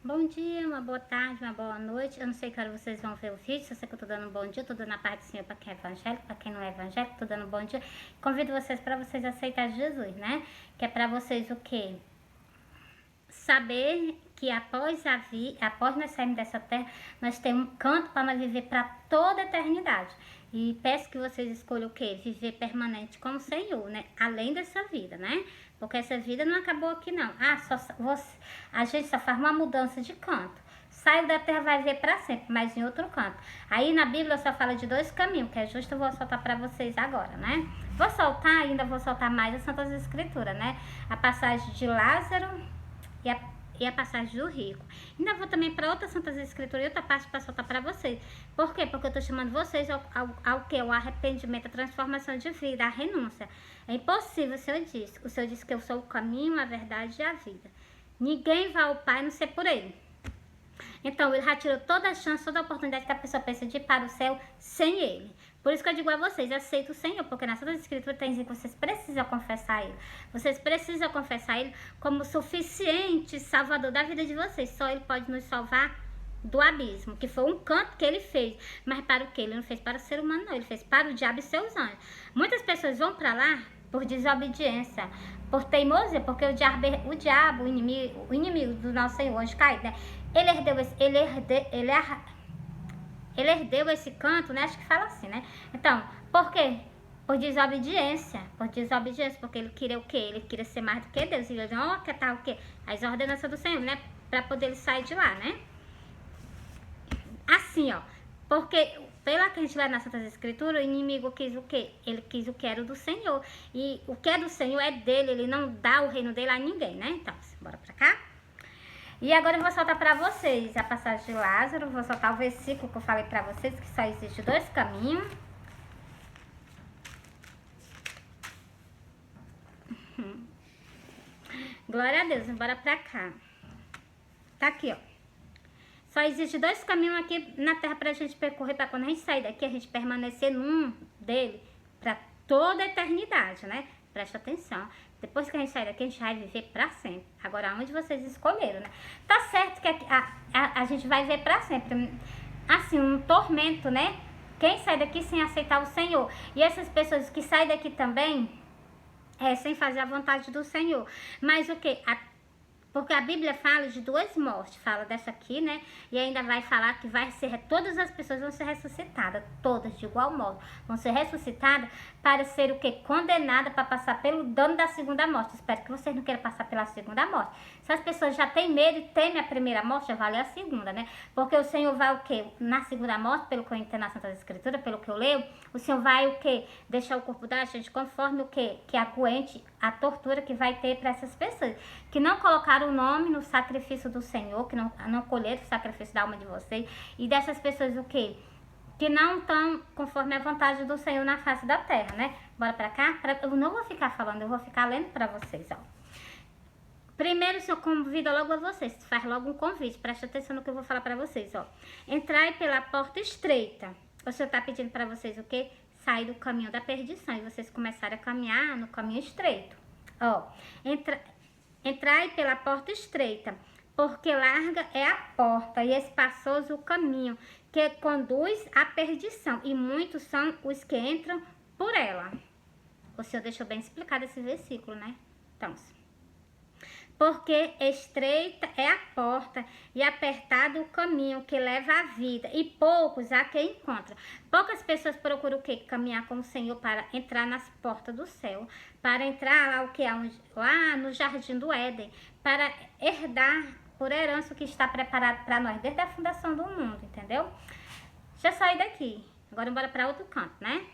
Bom dia, uma boa tarde, uma boa noite. Eu não sei que hora vocês vão ver o vídeo. Se eu sei que eu tô dando um bom dia, eu tô dando a paz do Senhor para quem é evangélico, para quem não é evangélico, tô dando um bom dia. Convido vocês para vocês aceitarem Jesus, né? Que é para vocês o quê? Saber que após nós sairmos dessa terra, nós temos um canto para nós viver para toda a eternidade. E peço que vocês escolham o quê? Viver permanente com o Senhor, né? Além dessa vida, né? Porque essa vida não acabou aqui, não. A gente só faz uma mudança de canto. Saiu da terra, vai ver para sempre, mas em outro canto. Aí na Bíblia só fala de dois caminhos, que é justo, eu vou soltar para vocês agora, né? Vou soltar, ainda vou soltar mais as Santas Escrituras, né? A passagem de Lázaro e a passagem do rico. Ainda vou também para outras Santas Escrituras e outra parte para soltar para vocês. Por quê? Porque eu estou chamando vocês ao que? O arrependimento, a transformação de vida, a renúncia. É impossível, o Senhor disse. O Senhor disse que eu sou o caminho, a verdade e a vida. Ninguém vai ao Pai a não ser por Ele. Então, ele já tirou toda a chance, toda a oportunidade que a pessoa pensa de ir para o céu sem ele. Por isso que eu digo a vocês, aceita o Senhor, porque na Santa Escritura tem que vocês precisam confessar Ele. Vocês precisam confessar Ele como suficiente salvador da vida de vocês. Só Ele pode nos salvar do abismo, que foi um canto que Ele fez. Mas para o que? Ele não fez para o ser humano, não. Ele fez para o diabo e seus anjos. Muitas pessoas vão para lá por desobediência, por teimosia, porque o diabo, o inimigo do nosso Senhor, anjo caído, né? Ele herdeu esse canto, né? Acho que fala assim, né? Então, por quê? Por desobediência, porque ele queria o quê? Ele queria ser mais do que Deus. E ele não acatar o quê? As ordenanças do Senhor, né? Para poder ele sair de lá, né? Assim, ó. Porque pela que a gente lê nas Santas Escrituras, o inimigo quis o quê? Ele quis o que era do Senhor. E o que é do Senhor é dele, ele não dá o reino dele a ninguém, né? Então, bora pra cá. E agora eu vou soltar para vocês a passagem de Lázaro, vou soltar o versículo que eu falei para vocês, que só existe dois caminhos. Glória a Deus, bora pra cá. Tá aqui, ó. Só existe dois caminhos aqui na terra pra gente percorrer, pra quando a gente sair daqui, a gente permanecer num dele pra toda a eternidade, né? Presta atenção. Depois que a gente sair daqui, a gente vai viver pra sempre. Agora, onde vocês escolheram, né? Tá certo que a gente vai viver pra sempre. Assim, um tormento, né? Quem sai daqui sem aceitar o Senhor. E essas pessoas que saem daqui também, sem fazer a vontade do Senhor. Mas o quê? Porque a Bíblia fala de duas mortes, fala dessa aqui, né? E ainda vai falar que todas as pessoas vão ser ressuscitadas, todas de igual modo. Vão ser ressuscitadas para ser o quê? Condenada para passar pelo dano da segunda morte. Espero que vocês não queiram passar pela segunda morte. Se as pessoas já têm medo e temem a primeira morte, já vale a segunda, né? Porque o Senhor vai o quê? Na segunda morte, pelo que eu entendo na Santa Escritura, pelo que eu leio, o Senhor vai o quê? Deixar o corpo da gente conforme o quê? Que aguente a tortura que vai ter para essas pessoas. Que não colocaram o nome no sacrifício do Senhor, que não colheram o sacrifício da alma de vocês. E dessas pessoas o quê? Que não estão conforme a vontade do Senhor na face da terra, né? Bora pra cá? Eu não vou ficar falando, eu vou ficar lendo pra vocês, ó. Primeiro, o Senhor convida logo a vocês, faz logo um convite, presta atenção no que eu vou falar pra vocês, ó. Entrai pela porta estreita. O Senhor tá pedindo pra vocês o quê? Sair do caminho da perdição e vocês começarem a caminhar no caminho estreito. Ó, entrai pela porta estreita, porque larga é a porta e espaçoso o caminho que conduz à perdição, e muitos são os que entram por ela. O Senhor deixou bem explicado esse versículo, né? Então, porque estreita é a porta e apertado o caminho que leva à vida, e poucos há quem encontra. Poucas pessoas procuram o quê? Caminhar com o Senhor para entrar nas portas do céu, para entrar lá, lá no jardim do Éden, para herdar por herança o que está preparado para nós desde a fundação do mundo, entendeu? Já saí daqui, agora bora para outro canto, né?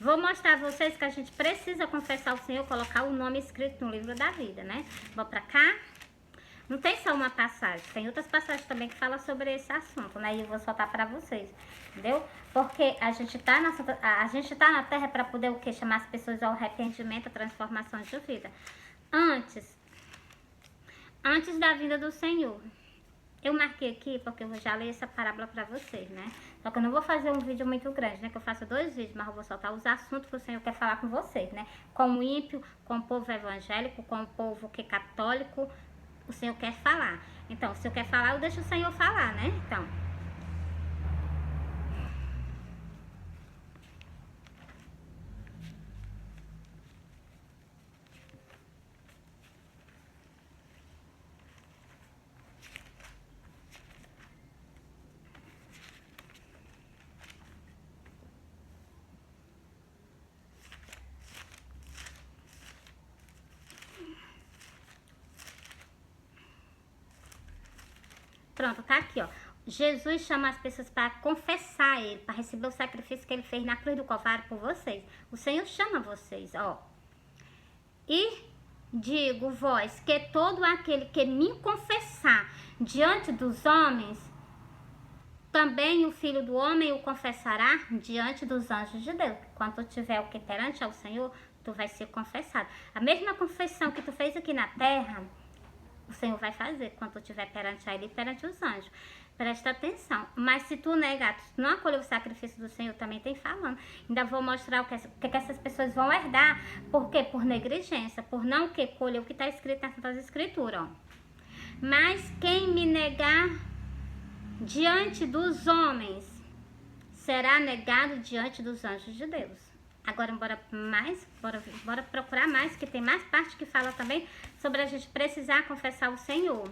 Vou mostrar a vocês que a gente precisa confessar o Senhor, colocar o nome escrito no livro da vida, né? Vou pra cá. Não tem só uma passagem, tem outras passagens também que falam sobre esse assunto, né? E eu vou soltar pra vocês, entendeu? Porque a gente tá na terra para poder o quê? Chamar as pessoas ao arrependimento, à transformação de vida. Antes da vinda do Senhor. Eu marquei aqui porque eu vou já ler essa parábola para vocês, né? Só que eu não vou fazer um vídeo muito grande, né? Que eu faço 2 vídeos, mas eu vou soltar os assuntos que o Senhor quer falar com vocês, né? Com o ímpio, com o povo evangélico, com o povo que é católico, o Senhor quer falar. Então, se eu quer falar, eu deixo o Senhor falar, né? Então, pronto, tá aqui, ó. Jesus chama as pessoas para confessar Ele, para receber o sacrifício que Ele fez na cruz do Calvário por vocês. O Senhor chama vocês, ó. E digo vós que todo aquele que me confessar diante dos homens, também o Filho do Homem o confessará diante dos anjos de Deus. Quando tu tiver o que perante ao Senhor, tu vai ser confessado. A mesma confissão que tu fez aqui na terra, o Senhor vai fazer quando tu estiver perante a Ele e perante os anjos. Presta atenção. Mas se tu negar, tu não acolher o sacrifício do Senhor, também tem falando. Ainda vou mostrar o que essas pessoas vão herdar. Por quê? Por negligência. Por não colher o que está escrito nas Santas Escrituras. Ó. Mas quem me negar diante dos homens, será negado diante dos anjos de Deus. Agora, bora procurar mais, que tem mais parte que fala também sobre a gente precisar confessar o Senhor.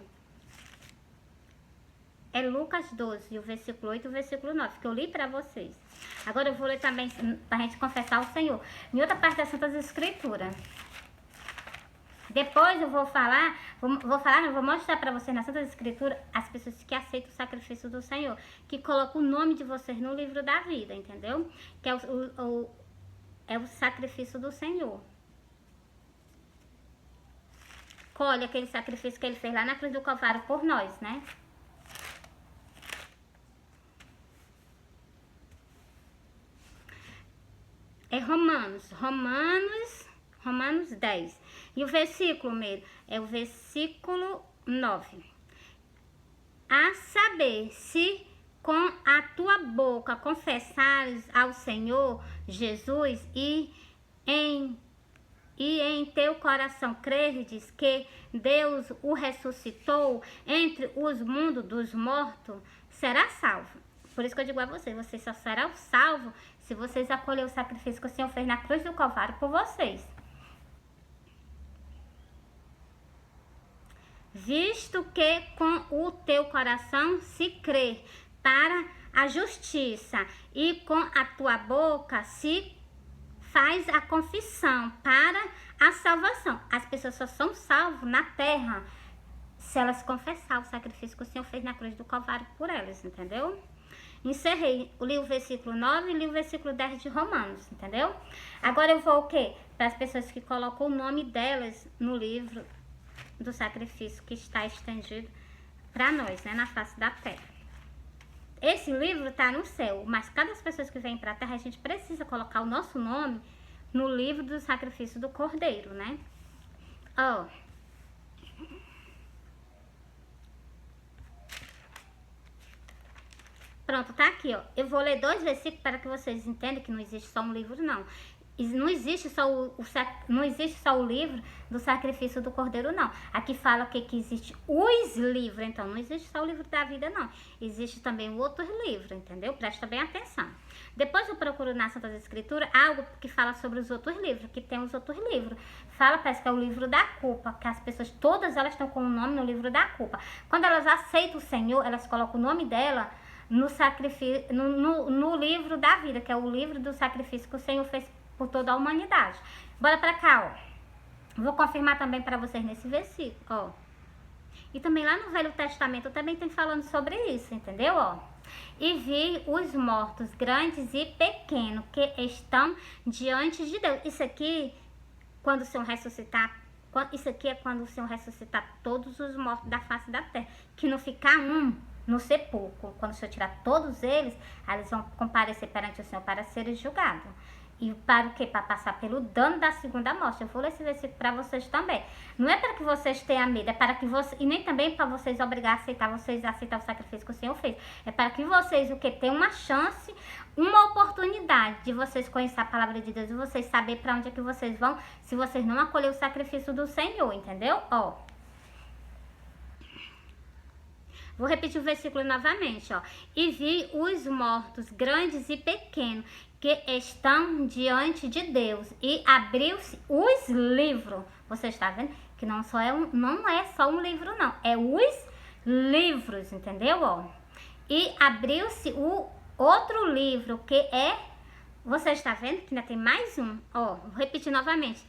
É Lucas 12, o versículo 8 e o versículo 9, que eu li para vocês. Agora eu vou ler também para a gente confessar o Senhor. Em outra parte das Santas Escrituras. Depois eu vou mostrar para vocês na Santa Escritura as pessoas que aceitam o sacrifício do Senhor, que colocam o nome de vocês no livro da vida, entendeu? Que é o sacrifício do Senhor. Colhe aquele sacrifício que Ele fez lá na cruz do Calvário por nós, né? É Romanos 10. E o versículo mesmo é o versículo 9. A saber, se com a tua boca confessares ao Senhor Jesus e em teu coração creres que Deus o ressuscitou entre os mundos dos mortos, será salvo. Por isso que eu digo a vocês só serão salvos se vocês acolherem o sacrifício que o Senhor fez na cruz do Calvário por vocês. Visto que com o teu coração se crê para a justiça e com a tua boca se faz a confissão para a salvação. As pessoas só são salvas na terra se elas confessar o sacrifício que o Senhor fez na cruz do Calvário por elas, entendeu? Encerrei, li o versículo 9 e li o versículo 10 de Romanos, entendeu? Agora eu vou o quê? Para as pessoas que colocam o nome delas no livro do sacrifício que está estendido para nós, né, na face da terra. Esse livro está no céu, mas cada pessoa que vem para a terra, a gente precisa colocar o nosso nome no livro do sacrifício do Cordeiro, né? Ó. Pronto, tá aqui, ó. Eu vou ler 2 versículos para que vocês entendam que não existe só um livro, não. Não existe só o livro do sacrifício do Cordeiro, não. Aqui fala que existe os livros, então não existe só o livro da vida, não. Existe também o outro livro, entendeu? Presta bem atenção. Depois eu procuro na Santa Escritura algo que fala sobre os outros livros, que tem os outros livros. Fala, parece que é o livro da culpa, que as pessoas, todas elas estão com o nome no livro da culpa. Quando elas aceitam o Senhor, elas colocam o nome dela no sacrifício, no livro da vida, que é o livro do sacrifício que o Senhor fez por toda a humanidade. Bora pra cá, ó. Vou confirmar também para vocês nesse versículo, ó. E também lá no Velho Testamento também tem falando sobre isso, entendeu, ó? E vi os mortos, grandes e pequenos, que estão diante de Deus. Isso aqui, quando o Senhor ressuscitar, isso aqui é quando o Senhor ressuscitar todos os mortos da face da terra, que não ficar um no sepulcro. Quando o Senhor tirar todos eles, eles vão comparecer perante o Senhor para serem julgados. E para o quê? Para passar pelo dano da segunda morte. Eu vou ler esse versículo para vocês também. Não é para que vocês tenham medo, é para que vocês... E nem também para vocês obrigar a aceitar, vocês aceitar o sacrifício que o Senhor fez. É para que vocês, o quê? Tenham uma chance, uma oportunidade de vocês conhecer a palavra de Deus e vocês saber para onde é que vocês vão se vocês não acolher o sacrifício do Senhor, entendeu? Ó. Vou repetir o versículo novamente, ó. E vi os mortos, grandes e pequenos, que estão diante de Deus. E abriu-se os livros. Você está vendo? Que não é só um livro, não. É os livros, entendeu? Ó. E abriu-se o outro livro, que é... Você está vendo que ainda tem mais um? Ó, vou repetir novamente.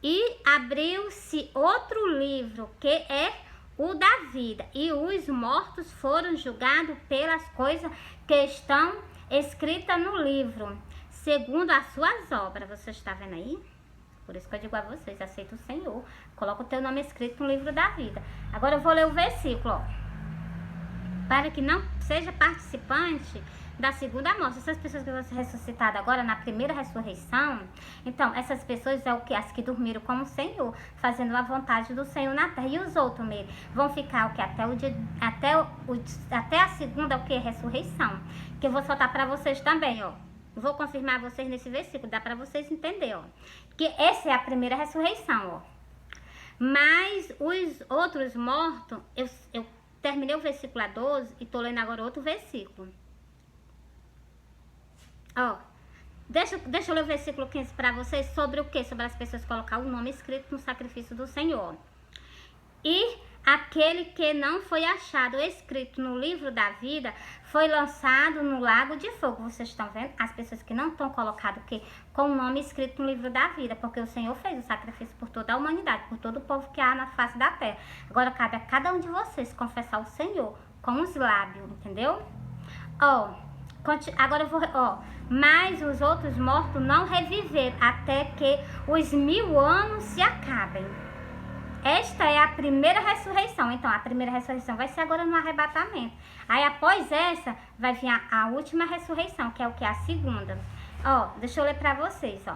E abriu-se outro livro, que é o da vida, e os mortos foram julgados pelas coisas que estão escritas no livro, segundo as suas obras. Você está vendo aí? Por isso que eu digo a vocês, aceita o Senhor, coloca o teu nome escrito no livro da vida. Agora eu vou ler o versículo, ó. Para que não seja participante da segunda morte. Essas pessoas que vão ser ressuscitadas agora na primeira ressurreição, então essas pessoas é o que? As que dormiram como o Senhor, fazendo a vontade do Senhor na terra. E os outros mesmo vão ficar o que? Até a segunda o que? Ressurreição. Que eu vou soltar para vocês também, ó. Vou confirmar vocês nesse versículo, dá para vocês entenderem, ó. Que essa é a primeira ressurreição, ó. Mas os outros mortos, eu terminei o versículo 12 e tô lendo agora outro versículo. Ó, deixa eu ler o versículo 15 para vocês sobre o que? Sobre as pessoas colocar o nome escrito no sacrifício do Senhor. E aquele que não foi achado escrito no livro da vida foi lançado no lago de fogo. Vocês estão vendo? As pessoas que não estão colocadas com o nome escrito no livro da vida, porque o Senhor fez o sacrifício por toda a humanidade, por todo o povo que há na face da terra. Agora cabe a cada um de vocês confessar o Senhor com os lábios, entendeu? Ó, agora eu vou... Ó, mas os outros mortos não reviveram até que os 1000 anos se acabem. Esta é a primeira ressurreição. Então, a primeira ressurreição vai ser agora no arrebatamento. Aí, após essa, vai vir a última ressurreição, que é o que? A segunda. Ó, deixa eu ler pra vocês, ó.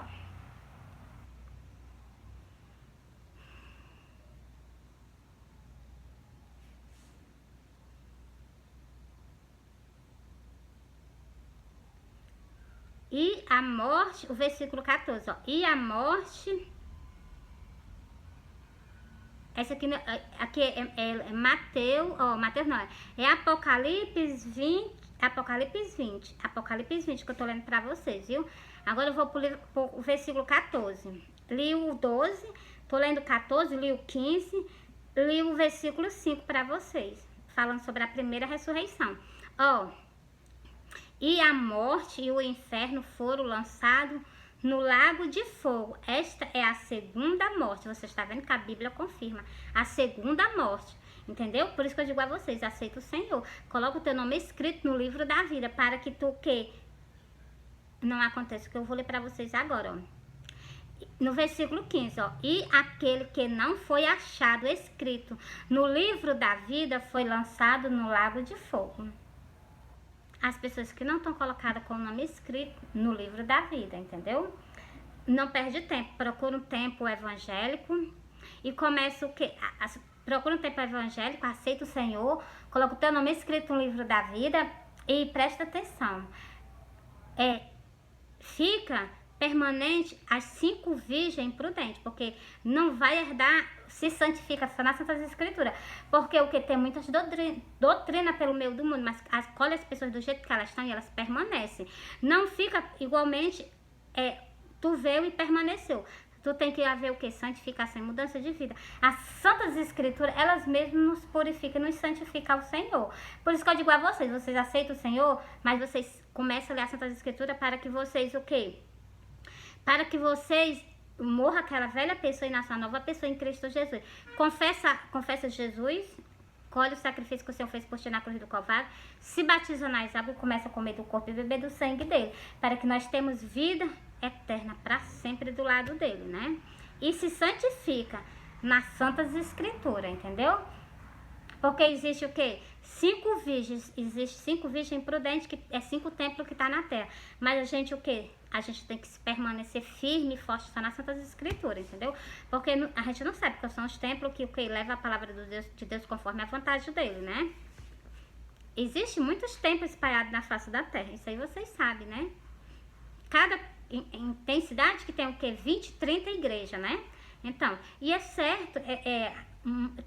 E a morte, o versículo 14, ó. E a morte... Essa aqui é Mateus, ó, Mateus não, é Apocalipse 20, Apocalipse 20 que eu tô lendo pra vocês, viu? Agora eu vou pro versículo 14. Li o 12, tô lendo o 14, li o 15, li o versículo 5 pra vocês, falando sobre a primeira ressurreição. Ó, e a morte e o inferno foram lançados no lago de fogo. Esta é a segunda morte. Você está vendo que a Bíblia confirma a segunda morte, entendeu? Por isso que eu digo a vocês, aceita o Senhor, coloca o teu nome escrito no livro da vida, para que tu que não aconteça o que eu vou ler para vocês agora, ó. No versículo 15, ó. E aquele que não foi achado escrito no livro da vida foi lançado no lago de fogo. As pessoas que não estão colocadas com o nome escrito no livro da vida, entendeu? Não perde tempo, procura um tempo evangélico e começa o quê? Procura um tempo evangélico, aceita o Senhor, coloca o teu nome escrito no livro da vida e presta atenção. Fica permanente as 5 virgens prudentes, porque não vai herdar, se santifica só nas Santas Escrituras, porque o que tem muitas doutrina pelo meio do mundo, mas escolhe as pessoas do jeito que elas estão e elas permanecem. Não fica igualmente, tu veio e permaneceu. Tu tem que haver o que? Santificação e mudança de vida. As Santas Escrituras, elas mesmas nos purificam e nos santificam ao Senhor. Por isso que eu digo a vocês, vocês aceitam o Senhor, mas vocês começam a ler as Santas Escrituras para que vocês o quê? Para que vocês morram aquela velha pessoa e nasçam uma nova pessoa em Cristo Jesus. Confessa Jesus, colhe o sacrifício que o Senhor fez por ti na cruz do Calvário, se batiza nas águas e começa a comer do corpo e beber do sangue dele, para que nós temos vida eterna para sempre do lado dele, né? E se santifica nas Santas Escrituras, entendeu? Porque existe o quê? 5 virgens, existe 5 virgens prudentes, que é 5 templos que tá na terra. Mas a gente o quê? a gente tem que se permanecer firme e forte só nas Santas Escrituras, entendeu? Porque a gente não sabe que são os templos que leva a palavra de Deus conforme a vontade dele, né? Existem muitos templos espalhados na face da terra, isso aí vocês sabem, né? Tem cidade que tem o quê? 20, 30 igrejas, né? Então, e é certo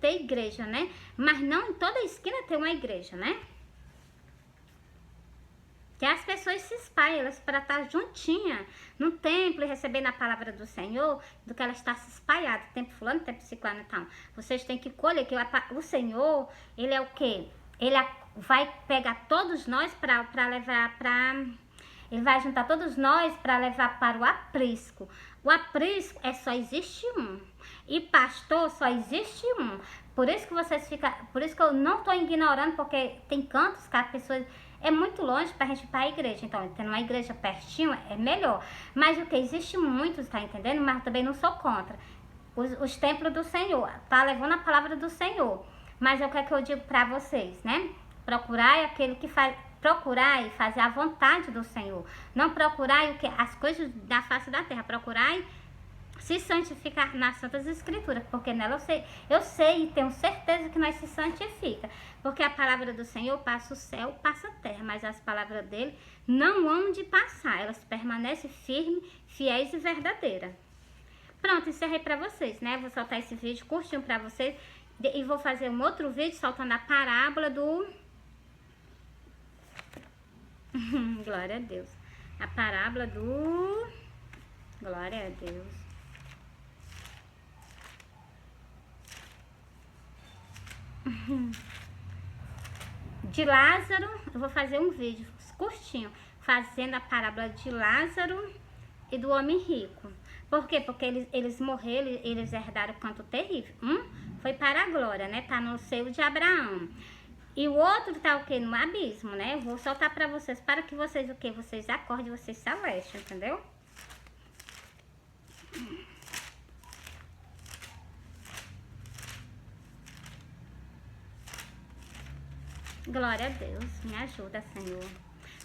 ter igreja, né? Mas não em toda esquina tem uma igreja, né? Que as pessoas se espalham, elas para estar juntinha no templo e recebendo a palavra do Senhor, do que ela está se espalhada, tempo fulano, tempo ciclano e tal. Vocês têm que colher que o Senhor, ele é o quê? Ele vai pegar todos nós para levar para... Ele vai juntar todos nós para levar para o aprisco. O aprisco só existe um. E pastor só existe um. Por isso que vocês ficam... Por isso que eu não estou ignorando, porque tem cantos que as pessoas... É muito longe pra gente ir pra igreja. Então, tendo uma igreja pertinho é melhor. Mas o que? Existe muitos, tá entendendo? Mas também não sou contra. Os templos do Senhor. Tá levando a palavra do Senhor. Mas é o que é que eu digo pra vocês, né? Procurai aquele que faz... Procurai fazer a vontade do Senhor. Não procurai o que? As coisas da face da terra. Procurai se santificar nas Santas Escrituras, porque nela eu sei e tenho certeza que nós se santifica, porque a palavra do Senhor passa o céu, passa a terra, mas as palavras dele não hão de passar, elas permanecem firmes, fiéis e verdadeiras. Pronto, encerrei pra vocês, né? Vou soltar esse vídeo curtinho pra vocês e vou fazer um outro vídeo soltando a parábola do... Glória a Deus. A parábola do... Glória a Deus. De Lázaro, eu vou fazer um vídeo curtinho fazendo a parábola de Lázaro e do homem rico. Por quê? Porque eles morreram, eles herdaram o canto terrível. Foi para a glória, né? Tá no seio de Abraão. E o outro tá o quê? No abismo, né? Eu vou soltar pra vocês, para que vocês o quê? Vocês acordem, vocês se alestem, entendeu? Glória a Deus, me ajuda, Senhor.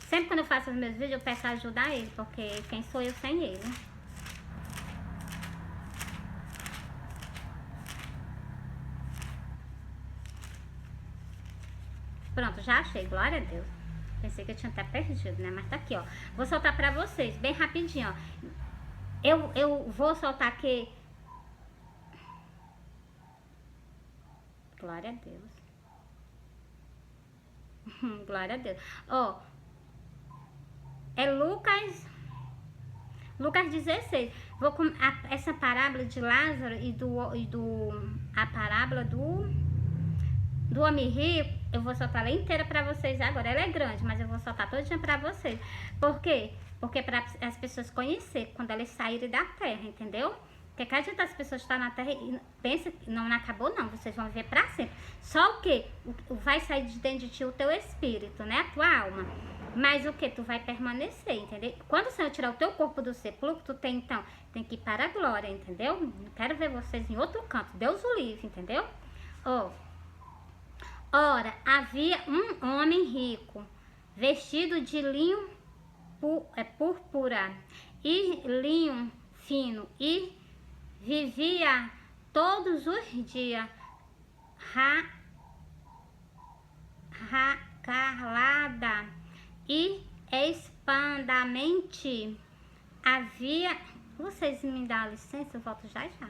Sempre quando eu faço os meus vídeos, eu peço ajuda a Ele, porque quem sou eu sem Ele? Pronto, já achei, glória a Deus. Pensei que eu tinha até perdido, né? Mas tá aqui, ó. Vou soltar pra vocês, bem rapidinho, ó. Eu vou soltar aqui... Glória a Deus. Glória a Deus. Ó, é Lucas 16. Vou com essa parábola de Lázaro a parábola do homem rico, eu vou soltar ela inteira pra vocês agora. Ela é grande, mas eu vou soltar todinha pra vocês. Por quê? Porque para as pessoas conhecerem quando elas saírem da terra, entendeu? Porque cada dia das pessoas estão na terra e pensa que não acabou, não. Vocês vão viver pra sempre. Só o que? Vai sair de dentro de ti o teu espírito, né? A tua alma. Mas o que? Tu vai permanecer, entendeu? Quando o Senhor tirar o teu corpo do sepulcro, tu tem, então, tem que ir para a glória, entendeu? Não quero ver vocês em outro canto. Deus o livre, entendeu? Ó. Ora, havia um homem rico, vestido de linho púrpura e linho fino, e vivia todos os dias calada e expandamente havia... Vocês me dão licença, eu volto já já.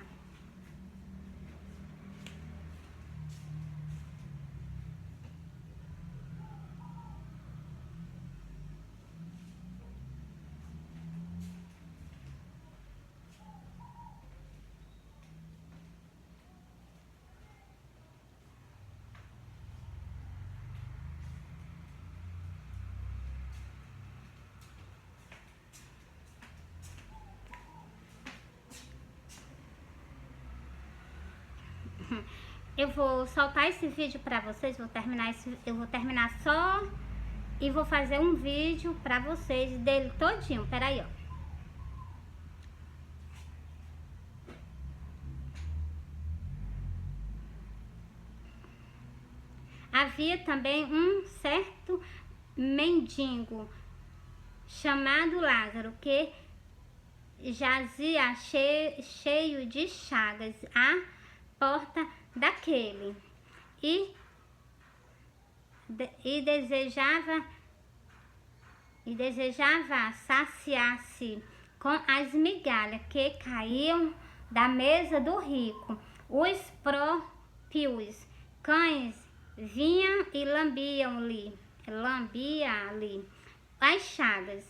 Eu vou soltar esse vídeo pra vocês, eu vou terminar só e vou fazer um vídeo pra vocês dele todinho. Peraí, ó. Havia também um certo mendigo chamado Lázaro, que jazia cheio de chagas à porta daquele, e desejava saciar-se com as migalhas que caíam da mesa do rico. Os próprios cães vinham e lambiam-lhe as chagas.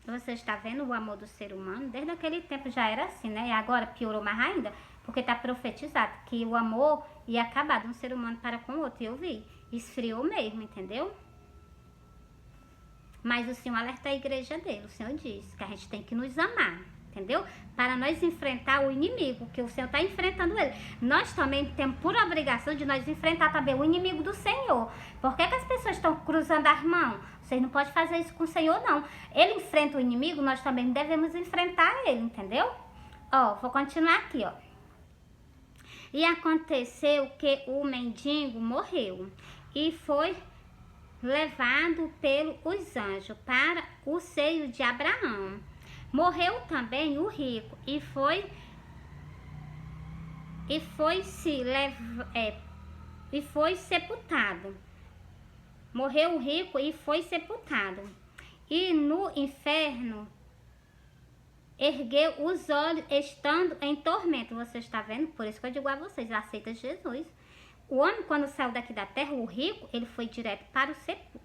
Você está vendo o amor do ser humano? Desde aquele tempo já era assim, né? E agora piorou mais ainda, porque está profetizado que o amor ia acabar de um ser humano para com o outro. E eu vi, esfriou mesmo, entendeu? Mas o Senhor alerta a igreja dele. O Senhor diz que a gente tem que nos amar, entendeu? Para nós enfrentar o inimigo, que o Senhor está enfrentando ele. Nós também temos por obrigação de nós enfrentar também o inimigo do Senhor. Por que as pessoas estão cruzando as mãos? Vocês não podem fazer isso com o Senhor, não. Ele enfrenta o inimigo, nós também devemos enfrentar ele, entendeu? Ó, vou continuar aqui, ó. E aconteceu que o mendigo morreu e foi levado pelos anjos para o seio de Abraão. Morreu também o rico e foi sepultado. Morreu o rico e foi sepultado. E no inferno ergueu os olhos, estando em tormento. Você está vendo? Por isso que eu digo a vocês, aceita Jesus. O homem, quando saiu daqui da terra, o rico, ele foi direto para o sepulcro.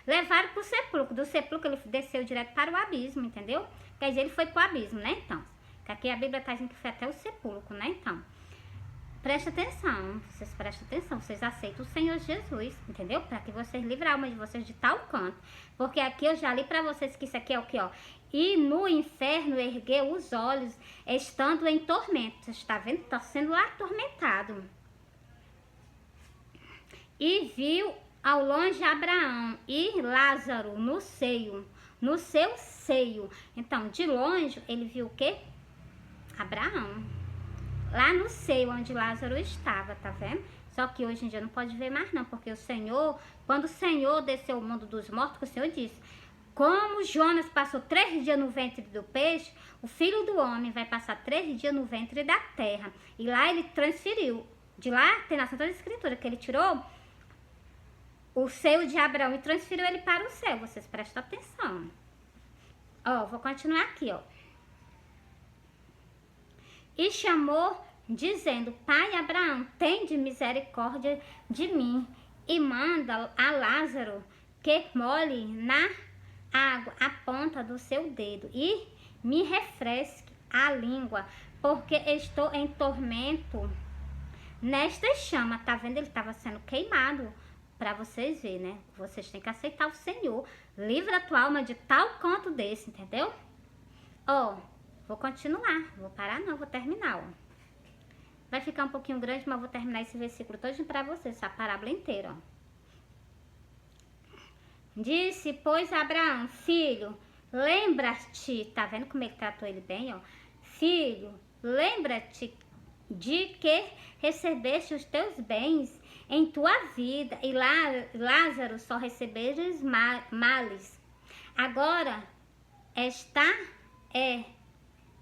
Levaram para o sepulcro. Do sepulcro ele desceu direto para o abismo, entendeu? Quer dizer, ele foi para o abismo, né? Então, que aqui a Bíblia está dizendo que foi até o sepulcro, né? Então, presta atenção, vocês prestem atenção, vocês aceitam o Senhor Jesus, entendeu? Para que vocês livrem a alma de vocês de tal canto. Porque aqui eu já li para vocês que isso aqui é o que, ó? E no inferno ergueu os olhos, estando em tormento. Você está vendo? Está sendo atormentado. E viu ao longe Abraão e Lázaro no seu seio. Então, de longe, ele viu o quê? Abraão. Lá no seio onde Lázaro estava, tá vendo? Só que hoje em dia não pode ver mais não, porque o Senhor, quando o Senhor desceu ao mundo dos mortos, o Senhor disse, como Jonas passou 3 dias no ventre do peixe, o Filho do Homem vai passar 3 dias no ventre da terra. E lá ele transferiu. De lá tem na Santa Escritura que ele tirou o seio de Abraão e transferiu ele para o céu. Vocês prestam atenção. Ó, vou continuar aqui, ó. E chamou, dizendo, Pai Abraão, tende misericórdia de mim e manda a Lázaro que molhe na água a ponta do seu dedo e me refresque a língua, porque estou em tormento nesta chama. Tá vendo? Ele estava sendo queimado. Para vocês verem, né? Vocês têm que aceitar o Senhor. Livra a tua alma de tal canto desse, entendeu? Ó, vou continuar. Vou parar não, vou terminar, ó. Vai ficar um pouquinho grande, mas vou terminar esse versículo todinho para vocês, essa parábola inteira, ó. Disse, pois, Abraão, filho, lembra-te, tá vendo como ele tratou ele bem, ó? Filho, lembra-te de que recebeste os teus bens em tua vida, e Lázaro só receberes males. Agora está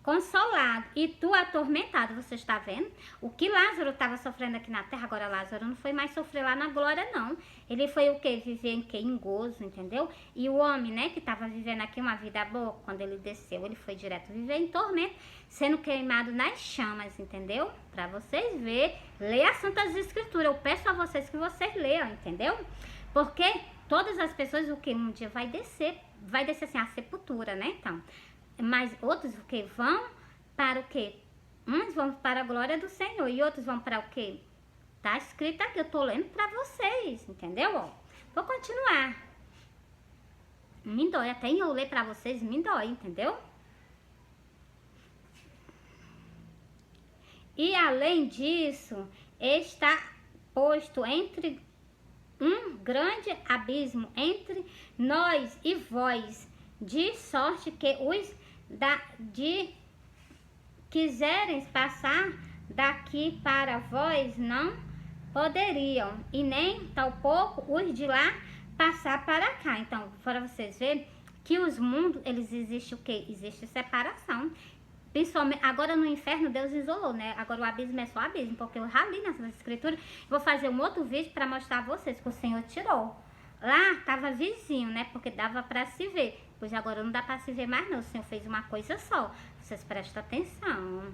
consolado e tu atormentado. Você está vendo? O que Lázaro estava sofrendo aqui na terra, agora Lázaro não foi mais sofrer lá na glória, não. Ele foi o quê? Viver em quê? Em gozo, entendeu? E o homem, né, que estava vivendo aqui uma vida boa, quando ele desceu, ele foi direto viver em tormento, sendo queimado nas chamas, entendeu? Para vocês verem, leia as Santas Escrituras. Eu peço a vocês que vocês leiam, entendeu? Porque todas as pessoas, o que? Um dia vai descer assim, a sepultura, né? Então, mas outros o que? Vão para o quê? Uns vão para a glória do Senhor e outros vão para o quê? Tá escrito aqui, eu tô lendo para vocês, entendeu? Ó, vou continuar. Me dói, até eu ler para vocês, me dói, entendeu? E além disso, está posto entre um grande abismo entre nós e vós, de sorte que os quiserem passar daqui para vós não poderiam, e nem tampouco os de lá passar para cá. Então, para vocês verem, que os mundos, eles existem o quê? Existe separação. Principalmente, agora no inferno Deus isolou, né? Agora o abismo é só abismo, porque eu já li nessas escrituras. Vou fazer um outro vídeo para mostrar a vocês que o Senhor tirou. Lá tava vizinho, né? Porque dava para se ver. Pois agora não dá para se ver mais não. O Senhor fez uma coisa só. Vocês prestem atenção.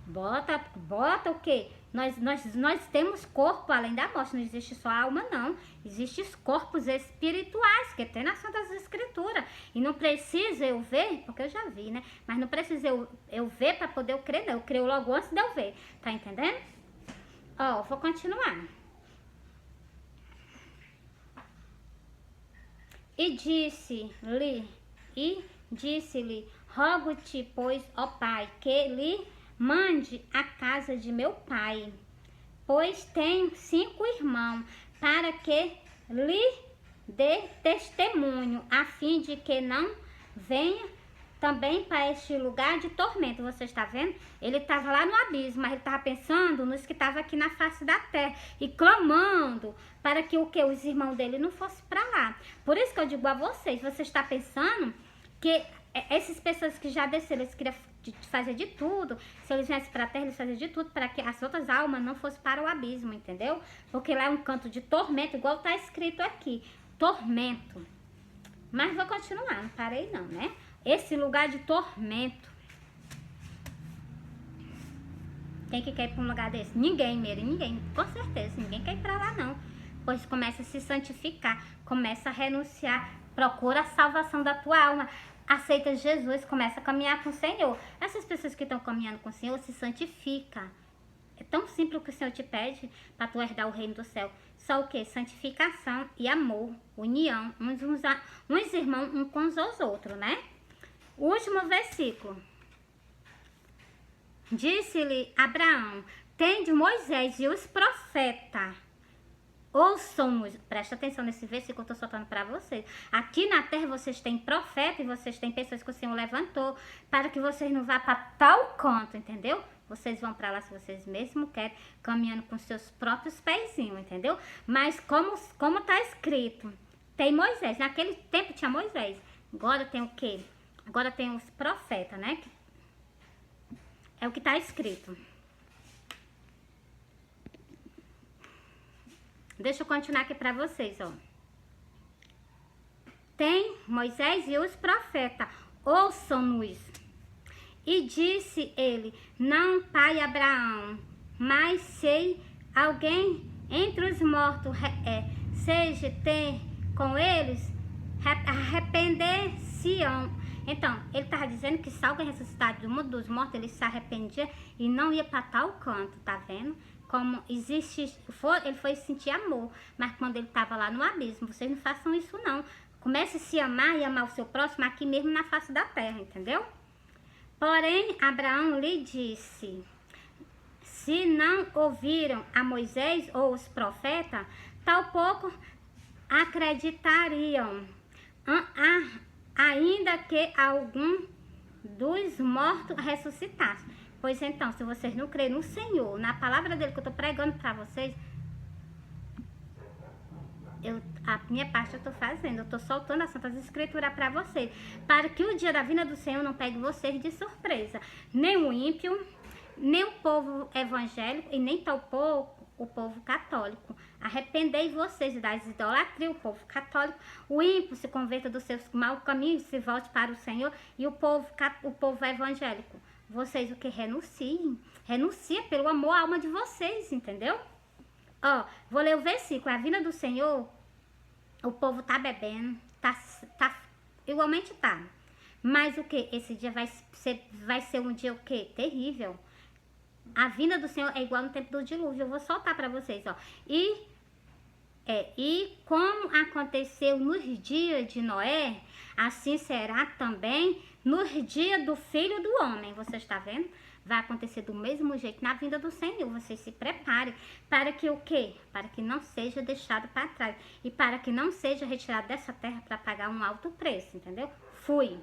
Bota o quê? Nós temos corpo além da morte, não existe só alma, não. Existem os corpos espirituais, que tem na Santas Escrituras. E não precisa eu ver, porque eu já vi, né? Mas não precisa eu ver para poder eu crer, não. Eu creio logo antes de eu ver. Tá entendendo? Ó, vou continuar. E disse-lhe, rogo-te, pois, ó Pai, que lhe mande a casa de meu pai, pois tenho 5 irmãos, para que lhe dê testemunho, a fim de que não venha também para este lugar de tormento. Você está vendo? Ele estava lá no abismo, mas ele estava pensando nos que estavam aqui na face da terra e clamando para que os irmãos dele não fossem para lá. Por isso que eu digo a vocês, você está pensando que essas pessoas que já desceram, eles queriam fazer de tudo, se eles viessem para a terra, eles faziam de tudo para que as outras almas não fossem para o abismo, entendeu? Porque lá é um canto de tormento, igual está escrito aqui, tormento. Mas vou continuar, não parei não, né? Esse lugar de tormento. Quem que quer ir para um lugar desse? Ninguém, ninguém, com certeza, ninguém quer ir para lá não. Pois começa a se santificar, começa a renunciar, procura a salvação da tua alma. Aceita Jesus, começa a caminhar com o Senhor. Essas pessoas que estão caminhando com o Senhor se santificam. É tão simples o que o Senhor te pede para tu herdar o reino do céu. Só o que? Santificação e amor, união, uns irmãos uns com os outros, né? Último versículo. Disse-lhe Abraão, tende Moisés e os profetas. Ouçam-nos, presta atenção nesse versículo que eu estou soltando para vocês. Aqui na terra vocês têm profeta e vocês têm pessoas que o Senhor levantou para que vocês não vá para tal canto, entendeu? Vocês vão para lá se vocês mesmo querem, caminhando com seus próprios pezinhos, entendeu? Mas como está escrito, tem Moisés. Naquele tempo tinha Moisés. Agora tem o quê? Agora tem os profetas, né? É o que está escrito. Deixa eu continuar aqui para vocês, ó. Tem Moisés e os profetas, ouçam-nos. E disse ele, não, pai Abraão, mas sei alguém entre os mortos, seja ter com eles, arrepender-se-ão. Então, ele estava dizendo que se alguém ressuscitado do mundo dos mortos, ele se arrependia e não ia para tal canto, tá vendo? Como existe, ele foi sentir amor, mas quando ele estava lá no abismo, vocês não façam isso não. Comece a se amar e amar o seu próximo aqui mesmo na face da terra, entendeu? Porém, Abraão lhe disse, se não ouviram a Moisés ou os profetas, tal pouco acreditariam, ainda que algum dos mortos ressuscitasse. Pois então, se vocês não crerem no Senhor, na palavra dele que eu estou pregando para vocês, a minha parte eu estou fazendo, eu estou soltando as Santas Escrituras para vocês, para que o dia da vinda do Senhor não pegue vocês de surpresa. Nem o ímpio, nem o povo evangélico e nem tampouco o povo católico. Arrependei vocês das idolatrias, o povo católico, o ímpio se converta dos seus maus caminhos, se volte para o Senhor, e o povo evangélico. Vocês o que renunciem. Renuncia pelo amor à alma de vocês, entendeu? Ó, vou ler o versículo. A vinda do Senhor, o povo tá bebendo, igualmente tá. Mas o que? Esse dia vai ser um dia o que? Terrível. A vinda do Senhor é igual no tempo do dilúvio. Eu vou soltar para vocês, ó. E como aconteceu nos dias de Noé, assim será também nos dias do Filho do Homem. Você está vendo? Vai acontecer do mesmo jeito na vinda do Senhor. Vocês se preparem para que o quê? Para que não seja deixado para trás. E para que não seja retirado dessa terra para pagar um alto preço, entendeu? Fui.